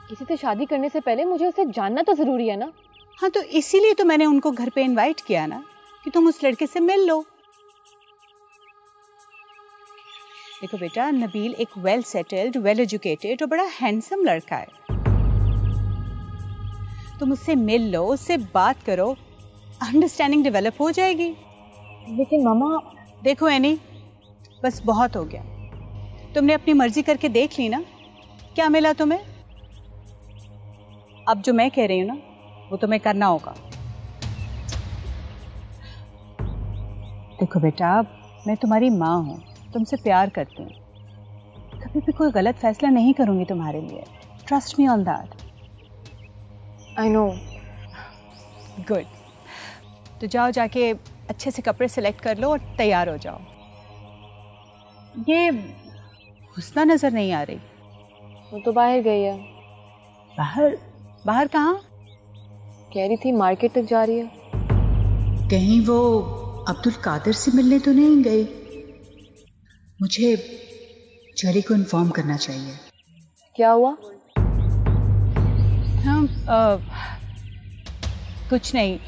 Speaker 1: किसी से शादी करने से पहले मुझे उसे जानना तो जरूरी है ना।
Speaker 2: हाँ, तो इसीलिए तो मैंने उनको घर पे इनवाइट किया ना, कि तुम उस लड़के से मिल लो। देखो बेटा, नबील एक वेल सेटल्ड, वेल एजुकेटेड और बड़ा हैंडसम लड़का है। तुम उससे मिल लो, उससे बात करो, अंडरस्टैंडिंग डेवलप हो जाएगी।
Speaker 1: लेकिन मामा,
Speaker 2: देखो एनी, बस बहुत हो गया। तुमने अपनी मर्जी करके देख ली ना, क्या मिला तुम्हें? अब जो मैं कह रही हूँ ना, वो तुम्हें करना होगा। देखो बेटा, मैं तुम्हारी माँ हूँ, तुमसे प्यार करती हूँ, कभी भी कोई गलत फैसला नहीं करूँगी तुम्हारे लिए। Trust me on that.
Speaker 1: I know.
Speaker 2: Good. तो जाओ, जाके अच्छे से कपड़े सेलेक्ट कर लो और तैयार हो जाओ। ये हुस्ना नजर नहीं आ रही।
Speaker 1: वो तो बाहर गई है।
Speaker 2: बाहर? बाहर कहाँ?
Speaker 1: कह रही थी मार्केट तक जा रही है।
Speaker 2: कहीं वो अब्दुल कादिर से मिलने तो नहीं गई? मुझे जरी को इन्फॉर्म करना चाहिए।
Speaker 1: क्या हुआ?
Speaker 2: हाँ, कुछ नहीं।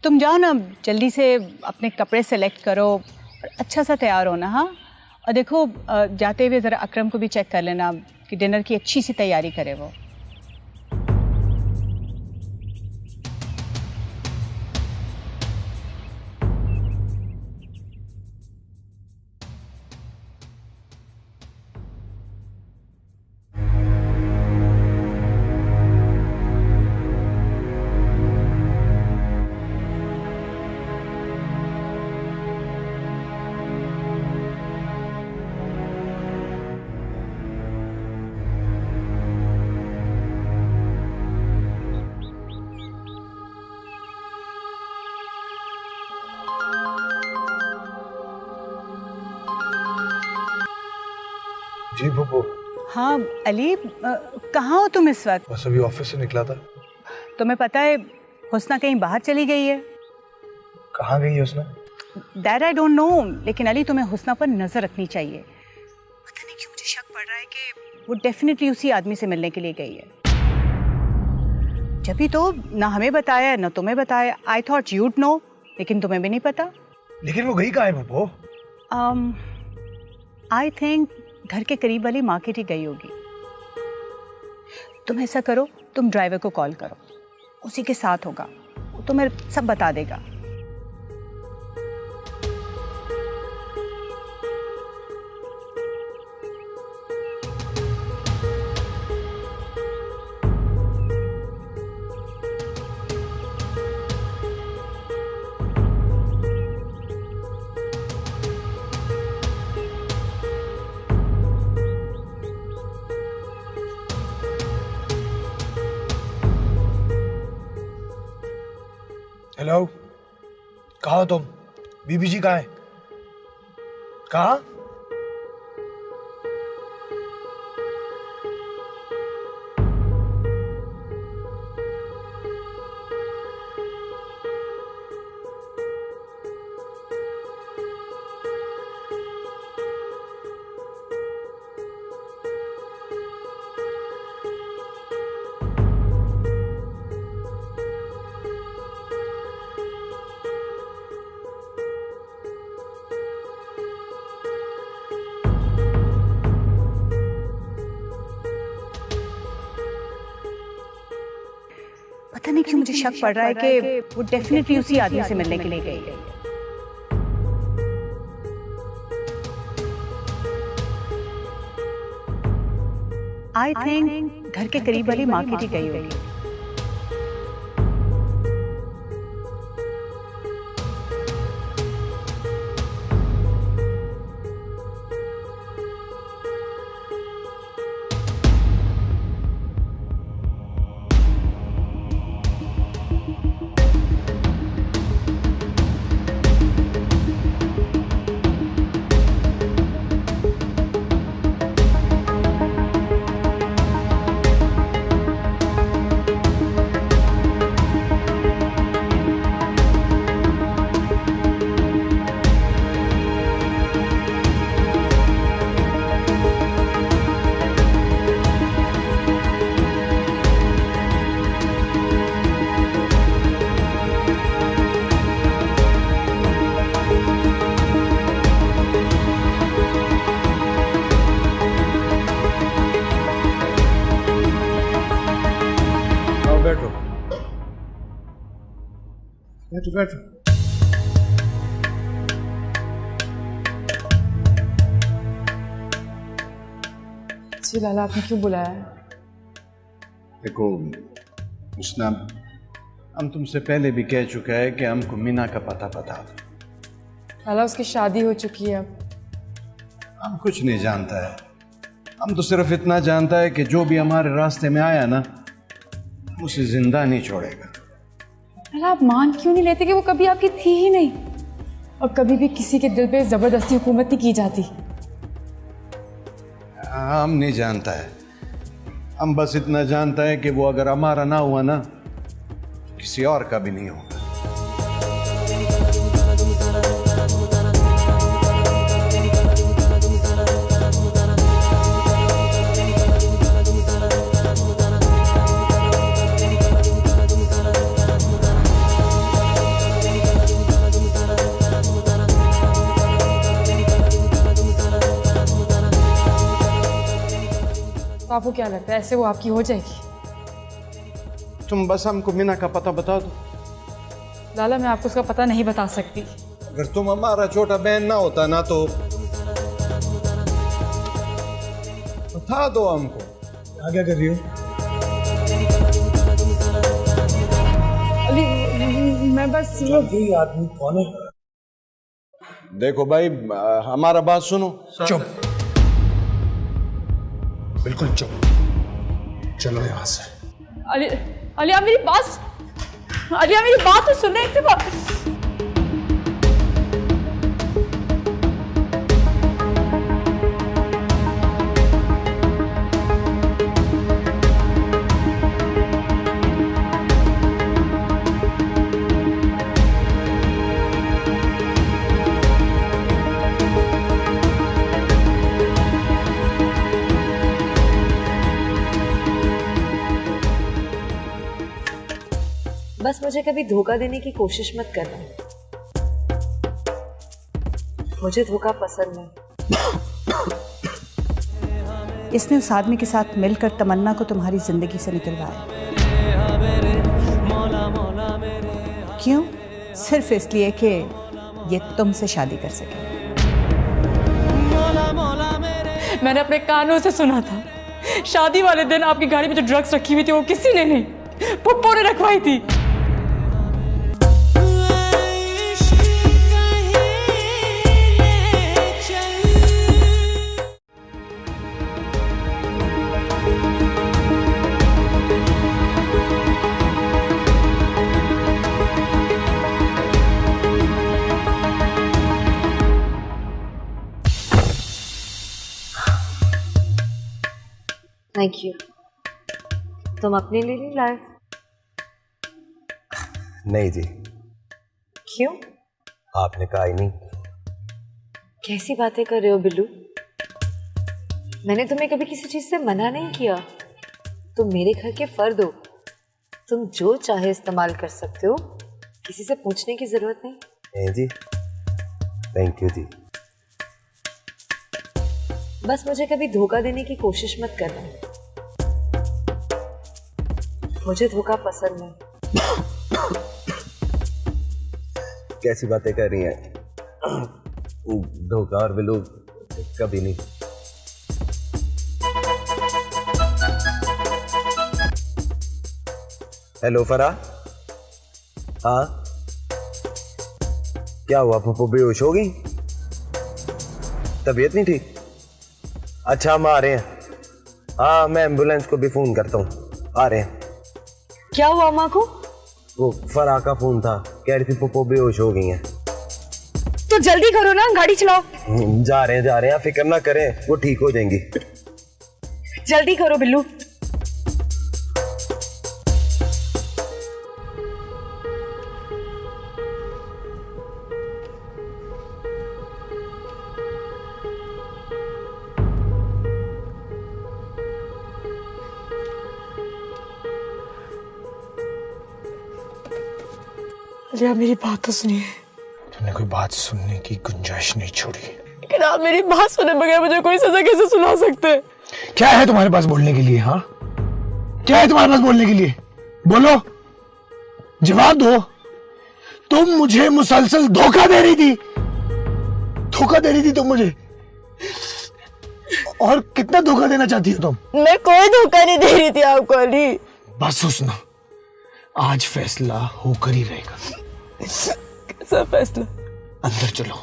Speaker 2: तुम जाओ ना, जल्दी से अपने कपड़े सेलेक्ट करो और अच्छा सा तैयार होना। हाँ, और देखो, जाते हुए ज़रा अकरम को भी चेक कर लेना कि डिनर की अच्छी सी तैयारी करे वो।
Speaker 7: जी बुबू।
Speaker 2: हाँ अली, कहाँ हो तुम इस वक्त?
Speaker 7: बस अभी ऑफिस से निकला था।
Speaker 2: तुम्हें पता है हुस्ना कहीं बाहर चली गई है।
Speaker 7: कहाँ गई है उसने?
Speaker 2: दैट आई डोंट नो, लेकिन अली तुम्हें हुस्ना पर नजर रखनी चाहिए। पता नहीं क्यों मुझे शक पड़ रहा है कि वो डेफिनेटली उसी आदमी से मिलने के लिए गई है। जब भी तो ना हमें बताया ना तुम्हें बताया। आई थॉट यूड नो, लेकिन तुम्हें भी नहीं पता।
Speaker 7: लेकिन वो गई कहाँ है बुबू?
Speaker 2: आई थिंक घर के करीब वाली मार्केट ही गई होगी। तुम ऐसा करो, तुम ड्राइवर को कॉल करो, उसी के साथ होगा, वो तुम्हें सब बता देगा।
Speaker 7: हेलो, कहाँ हो तुम? बीबी जी कहाँ है? कहाँ?
Speaker 2: पता नहीं क्यों मुझे शक पड़ रहा है कि वो डेफिनेटली उसी आदमी से मिलने के लिए गई है। आई थिंक घर के करीब वाली मार्केट ही गई होगी।
Speaker 11: बैठो बैठो बैठो।
Speaker 5: जी लाला, आपने क्यों बुलाया?
Speaker 11: देखो उसना, हम तुमसे पहले भी कह चुका है कि हमको मीना का पता बता दो।
Speaker 5: लाला, उसकी शादी हो चुकी है अब।
Speaker 11: हम कुछ नहीं जानता है, हम तो सिर्फ इतना जानता है कि जो भी हमारे रास्ते में आया ना, उसे जिंदा नहीं छोड़ेगा।
Speaker 5: लाला, आप मान क्यों नहीं लेते कि वो कभी आपकी थी ही नहीं, और कभी भी किसी के दिल पे जबरदस्ती हुकूमत नहीं की जाती।
Speaker 11: हम नहीं जानता है, हम बस इतना जानता है कि वो अगर हमारा ना हुआ ना, तो किसी और का भी नहीं होगा।
Speaker 5: तो आपको क्या लगता है ऐसे वो आपकी हो जाएगी?
Speaker 11: तुम बस हमको मीना का पता बता दो।
Speaker 5: लाला, मैं आपको उसका पता नहीं बता सकती।
Speaker 11: अगर तुम हमारा छोटा बहन ना होता ना, तो बता दो हमको।
Speaker 7: क्या कर रही हो?
Speaker 5: अली, मैं बस
Speaker 7: ये आदमी कौन है?
Speaker 11: देखो भाई, हमारा बात सुनो।
Speaker 7: चुप, बिल्कुल चुप। चलो यहाँ से।
Speaker 5: अली, अली आप मेरी बात, अली आप मेरी बात तो सुन रहे हैं।
Speaker 6: बस मुझे कभी धोखा देने की कोशिश मत करना, मुझे धोखा पसंद नहीं।
Speaker 2: इसने उस आदमी के साथ मिलकर तमन्ना को तुम्हारी जिंदगी से निकलवाया। क्यों? सिर्फ इसलिए कि ये तुमसे शादी कर सके।
Speaker 5: मैंने अपने कानों से सुना था, शादी वाले दिन आपकी गाड़ी में जो ड्रग्स रखी हुई थी वो किसी ने नहीं, पुप्पो ने रखवाई थी।
Speaker 6: Thank you. तुम अपने लिए नहीं लाए?
Speaker 9: नहीं जी।
Speaker 6: क्यों?
Speaker 9: आपने कहा ही नहीं।
Speaker 6: कैसी बातें कर रहे हो बिल्लू? मैंने तुम्हें कभी किसी चीज से मना नहीं किया। तुम मेरे घर के फर्द हो, तुम जो चाहे इस्तेमाल कर सकते हो, किसी से पूछने की जरूरत नहीं।
Speaker 9: नहीं जी, थैंक यू जी।
Speaker 6: बस मुझे कभी धोखा देने की कोशिश मत करना, मुझे धोखा पसंद नहीं।
Speaker 9: कैसी बातें कर रही हैं? धोखा और बिल्लू कभी नहीं। हेलो फराह। हाँ क्या हुआ, पप्पू बेहोश हो गई? तबीयत नहीं ठीक? अच्छा हम आ रहे हैं। हाँ मैं एम्बुलेंस को भी फोन करता हूँ, आ रहे हैं।
Speaker 6: क्या हुआ अम्मा को?
Speaker 9: वो फराह का फोन था, कह रही थी पप्पू बेहोश हो गई हैं।
Speaker 6: तो जल्दी करो ना, गाड़ी चलाओ।
Speaker 9: जा रहे हैं, आप फिक्र ना करें, वो ठीक हो जाएंगी।
Speaker 6: जल्दी करो बिल्लू।
Speaker 12: लिया मेरी बात तो सुनिए।
Speaker 7: तुमने कोई बात सुनने की गुंजाइश नहीं छोड़ी।
Speaker 12: लेकिन आप मेरी बात सुने बगैर मुझे कोई सजा कैसे सुना सकते हैं?
Speaker 7: क्या है तुम्हारे पास बोलने के लिए? हाँ क्या है तुम्हारे पास बोलने के लिए? बोलो, जवाब दो। तुम मुझे मुसलसल धोखा दे रही थी, धोखा दे रही थी तुम मुझे। और कितना धोखा देना चाहती हो तुम?
Speaker 12: मैं कोई धोखा नहीं दे रही थी आपको अली।
Speaker 7: बस सुनो, आज फैसला होकर ही रहेगा।
Speaker 12: कैसा फैसला?
Speaker 7: अंदर चलो।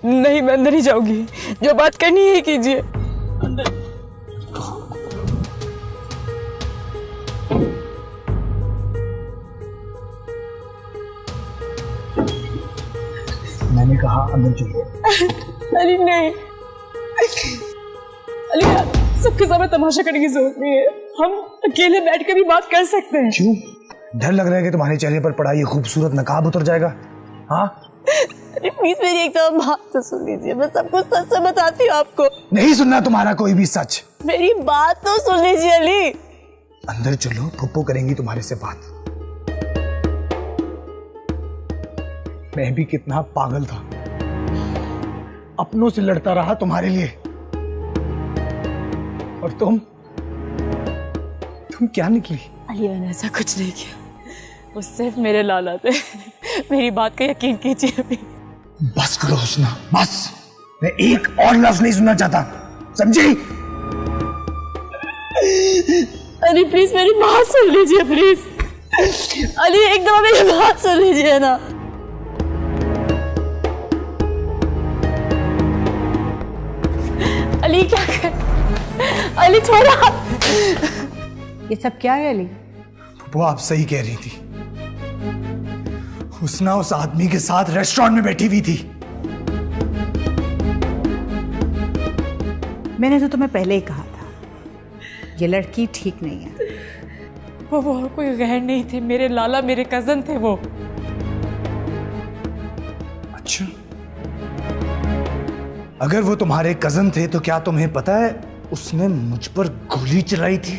Speaker 12: नहीं मैं अंदर ही जाऊंगी, जो बात करनी है कीजिए।
Speaker 7: अंदर। मैंने कहा अंदर चलो।
Speaker 12: अली नहीं, अली सबके सामने तमाशा करने की जरूरत नहीं है, हम अकेले बैठ कर भी बात कर सकते हैं।
Speaker 7: क्यों? डर लग रहा है कि तुम्हारे चेहरे पर पड़ा ये खूबसूरत नकाब उतर जाएगा? हाँ
Speaker 12: प्लीज मेरी एक बात तो सुन लीजिए, मैं सब कुछ सच से बताती हूँ आपको।
Speaker 7: नहीं सुनना तुम्हारा कोई भी सच।
Speaker 12: मेरी बात तो सुन लीजिए अली।
Speaker 7: अंदर चलो, पप्पू करेंगी तुम्हारे से बात। मैं भी कितना पागल था, अपनों से लड़ता रहा तुम्हारे लिए, और तुम क्या निकली?
Speaker 12: अली मैंने ऐसा कुछ नहीं किया, वो सिर्फ मेरे लाला थे। मेरी बात का यकीन कीजिए अभी।
Speaker 7: बस करो हुस्ना, बस। मैं एक और लफ्ज नहीं सुनना चाहता, समझी?
Speaker 12: अली प्लीज मेरी बात सुन लीजिए, प्लीज अली एक दफा मेरी बात सुन लीजिए ना। अली क्या कर, अली छोड़ा।
Speaker 2: ये सब क्या है अली?
Speaker 7: वो आप सही कह रही थी, हुस्ना उस आदमी के साथ रेस्टोरेंट में बैठी हुई थी।
Speaker 2: मैंने तो तुम्हें पहले ही कहा था, ये लड़की ठीक नहीं है।
Speaker 12: वो और कोई गैर नहीं थे, मेरे लाला, मेरे कजन थे वो।
Speaker 7: अच्छा, अगर वो तुम्हारे कजन थे तो क्या तुम्हें पता है उसने मुझ पर गोली चलाई थी?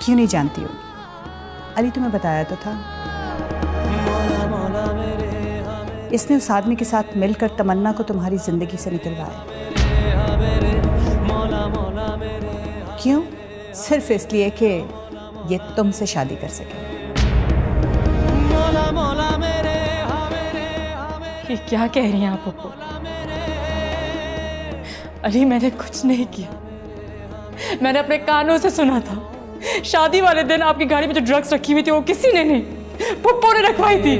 Speaker 2: क्यों नहीं जानती हो? अली तुम्हें बताया तो था, इसने उस आदमी के साथ मिलकर तमन्ना को तुम्हारी जिंदगी से निकलवाया। क्यों? सिर्फ इसलिए कि ये तुमसे शादी कर सके।
Speaker 12: ये क्या कह रही हैं आप पप्पू? अली मैंने कुछ नहीं किया, मैंने अपने कानों से सुना था। शादी वाले दिन आपकी गाड़ी में जो ड्रग्स रखी हुई थी वो किसी ने नहीं, पप्पू ने रखवाई थी।